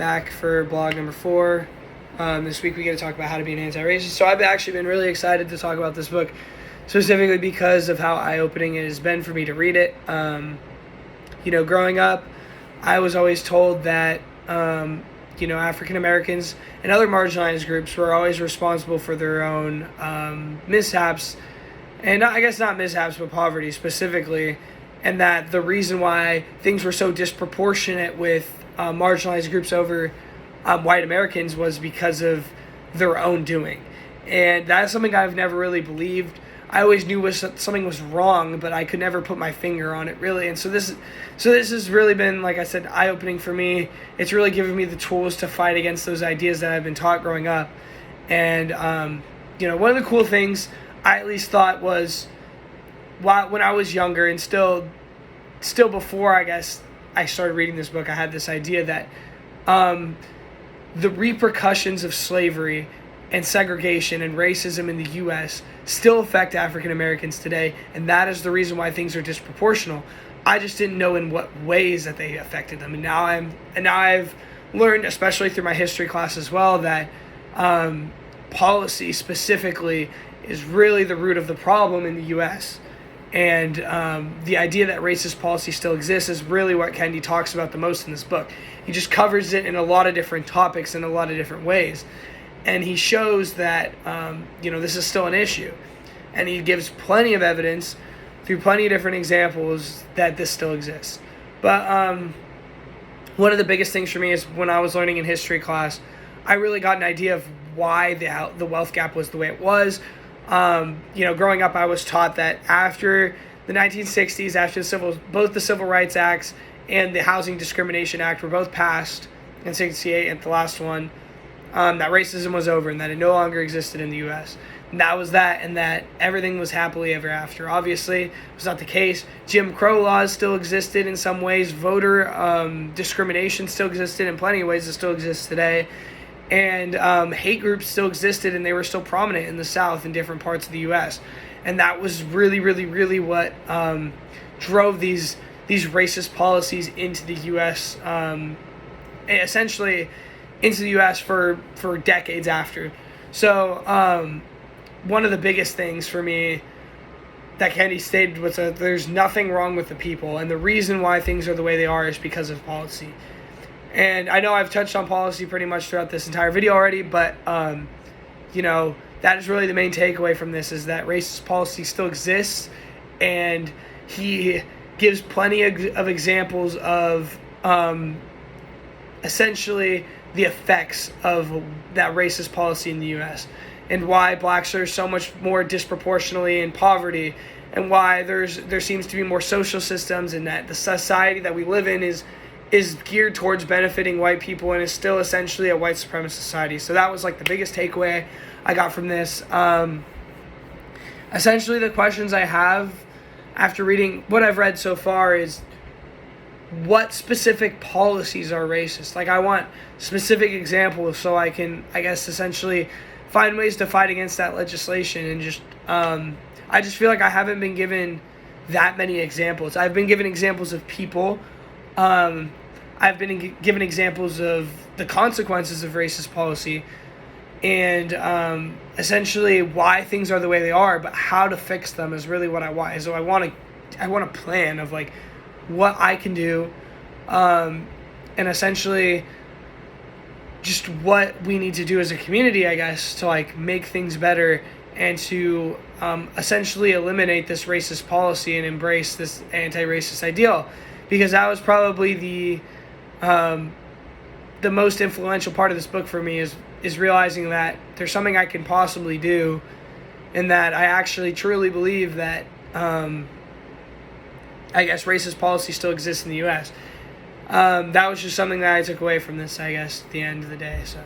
back for blog number 4. This week we get to talk about how to be an anti-racist. So I've actually been really excited to talk about this book, specifically because of how eye-opening it has been for me to read it. Growing up, I was always told that, African Americans and other marginalized groups were always responsible for their own mishaps, and I guess not mishaps, but poverty specifically, and that the reason why things were so disproportionate with marginalized groups over white Americans was because of their own doing. And that's something I've never really believed. I always knew something was wrong, but I could never put my finger on it, really. And so this has really been, like I said, eye-opening for me. It's really given me the tools to fight against those ideas that I've been taught growing up. And, one of the cool things I at least thought was, when I was younger and still before, I guess, I started reading this book, I had this idea that the repercussions of slavery and segregation and racism in the U.S. still affect African Americans today, and that is the reason why things are disproportional. I just didn't know in what ways that they affected them, and now I've learned, especially through my history class as well, that policy specifically is really the root of the problem in the U.S. And the idea that racist policy still exists is really what Kendi talks about the most in this book. He just covers it in a lot of different topics in a lot of different ways. And he shows that, this is still an issue. And he gives plenty of evidence through plenty of different examples that this still exists. But one of the biggest things for me is when I was learning in history class, I really got an idea of why the wealth gap was the way it was. Growing up, I was taught that after the 1960s, after both the Civil Rights Acts and the Housing Discrimination Act were both passed in 68, and the last one, that racism was over and that it no longer existed in the U.S. And that was that, and that everything was happily ever after. Obviously, it was not the case. Jim Crow laws still existed in some ways. Voter discrimination still existed in plenty of ways. It still exists today. And hate groups still existed, and they were still prominent in the South in different parts of the U.S. And that was really, really, really what drove these racist policies into the U.S., essentially into the U.S. for decades after. So one of the biggest things for me that Kendi stated was that there's nothing wrong with the people, and the reason why things are the way they are is because of policy. And I know I've touched on policy pretty much throughout this entire video already, but, that is really the main takeaway from this, is that racist policy still exists, and he gives plenty of examples of essentially the effects of that racist policy in the U.S. and why blacks are so much more disproportionately in poverty, and why there seems to be more social systems, and that the society that we live in is geared towards benefiting white people and is still essentially a white supremacist society. So that was like the biggest takeaway I got from this. Essentially, the questions I have after reading what I've read so far is, what specific policies are racist? Like, I want specific examples so I can, I guess, essentially find ways to fight against that legislation. And just, I just feel like I haven't been given that many examples. I've been given examples of people. I've been given examples of the consequences of racist policy, and essentially why things are the way they are, but how to fix them is really what I want. So I want a plan of like what I can do, and essentially just what we need to do as a community, I guess, to like make things better and to essentially eliminate this racist policy and embrace this anti-racist ideal. Because that was probably the most influential part of this book for me, is realizing that there's something I can possibly do, and that I actually truly believe that I guess racist policy still exists in the U.S. That was just something that I took away from this, I guess, at the end of the day. So.